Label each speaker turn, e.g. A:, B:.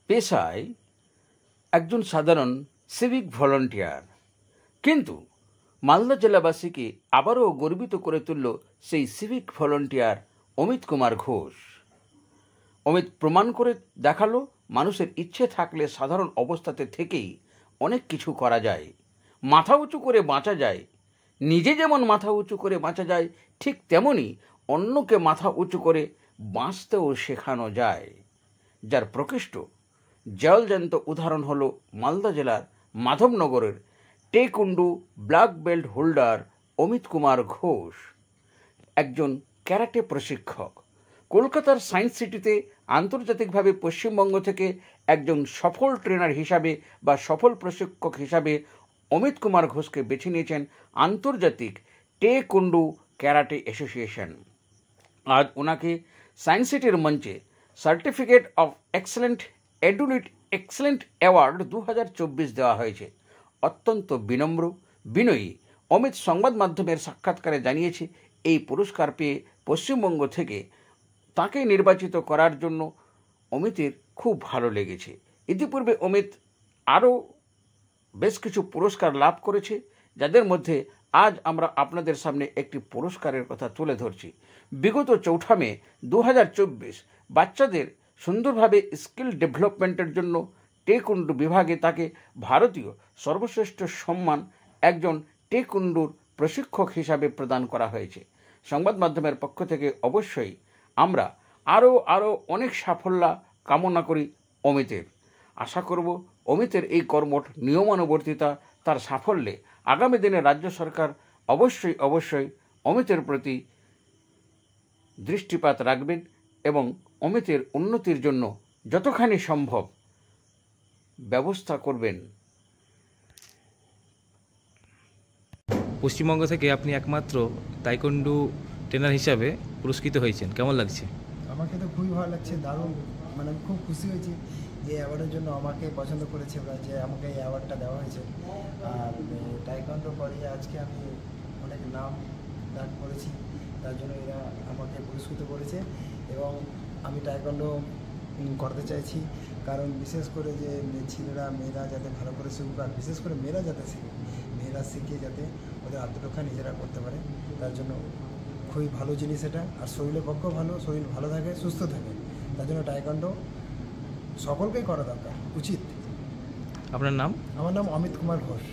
A: পেশায় একজন সাধারণ সিভিক ভলান্টিয়ার, কিন্তু মালদা জেলাবাসীকে আবারও গর্বিত করে তুলল সেই সিভিক ভলান্টিয়ার অমিত কুমার ঘোষ। অমিত প্রমাণ করে দেখালো মানুষের ইচ্ছে থাকলে সাধারণ অবস্থাতে থেকেই অনেক কিছু করা যায়, মাথা উঁচু করে বাঁচা যায়। নিজে যেমন মাথা উঁচু করে বাঁচা যায়, ঠিক তেমনি অন্যকে মাথা উঁচু করে বাঁচতেও শেখানো যায়। যার প্রকৃষ্ট জলজ্যান্ত উদাহরণ হল মালদা জেলার মাধবনগরের taekwondo black belt holder Amit Kumar Ghosh, একজন ক্যারাটে প্রশিক্ষক। কলকাতার সায়েন্স সিটিতে আন্তর্জাতিকভাবে পশ্চিমবঙ্গ থেকে একজন সফল ট্রেনার হিসাবে বা সফল প্রশিক্ষক হিসাবে অমিত কুমার ঘোষকে বেছে নিয়েছেন আন্তর্জাতিক টেকুন্ডু ক্যারাটে অ্যাসোসিয়েশন। আজ ওনাকে সায়েন্স সিটির মঞ্চে সার্টিফিকেট অফ এক্সেলেন্ট অ্যাডুলিট এক্সেলেন্ট অ্যাওয়ার্ড 2024 দেওয়া হয়েছে। অত্যন্ত বিনম্র বিনয়ী অমিত সংবাদ মাধ্যমের সাক্ষাৎকারে জানিয়েছে এই পুরস্কার পেয়ে পশ্চিমবঙ্গ থেকে তাকে নির্বাচিত করার জন্য অমিতের খুব ভালো লেগেছে। ইতিপূর্বে অমিত আরও বেশ কিছু পুরস্কার লাভ করেছে, যাদের মধ্যে আজ আমরা আপনাদের সামনে একটি পুরস্কারের কথা তুলে ধরছি। বিগত 4 মে 2024 বাচ্চাদের সুন্দরভাবে স্কিল ডেভেলপমেন্টের জন্য টেকুন্ডু বিভাগে তাকে ভারতীয় সর্বশ্রেষ্ঠ সম্মান একজন টেকুন্ডুর প্রশিক্ষক হিসাবে প্রদান করা হয়েছে। সংবাদ মাধ্যমের পক্ষ থেকে অবশ্যই আমরা আরও অনেক সাফল্য কামনা করি অমিতের। আশা করব অমিতের এই কর্মঠ নিয়মানুবর্তিতা তার সাফল্যে আগামী দিনে রাজ্য সরকার অবশ্যই অমিতের প্রতি দৃষ্টিপাত রাখবেন এবং অমিতের উন্নতির জন্য যতখানি সম্ভব ব্যবস্থা করবেন।
B: পশ্চিমবঙ্গ থেকে আপনি একমাত্র তাইকোন্ডু ট্রেনার হিসাবে পুরস্কৃত হয়েছেন, কেমন লাগছে?
C: আমাকে তো খুবই ভালো লাগছে, দারুণ, মানে আমি খুব খুশি হয়েছি যে অ্যাওয়ার্ডের জন্য আমাকে পছন্দ করেছে ওরা, যে আমাকে এই অ্যাওয়ার্ডটা দেওয়া হয়েছে। আর টাইকোন্ডো করিয়ে আজকে আমি অনেক নাম ডাক করেছি, তার জন্য এরা আমাকে পুরস্কৃত করেছে। এবং আমি টাইকোন্ডো করতে চাইছি, কারণ বিশেষ করে যে ছেলেরা মেয়েরা যাতে ভালো করে শিখুক, আর বিশেষ করে মেয়েরা যাতে শিখে, মেয়েরা শিখে যাতে ওদের আত্মরক্ষা নিজেরা করতে পারে, তার জন্য খুবই ভালো জিনিস এটা। আর শরীরের পক্ষেও ভালো, শরীর ভালো থাকে, সুস্থ থাকে, তার জন্য টাইকোন্ডো সকলকেই করা দরকার, উচিত।
B: আপনার নাম?
C: আমার নাম অমিত কুমার ঘোষ।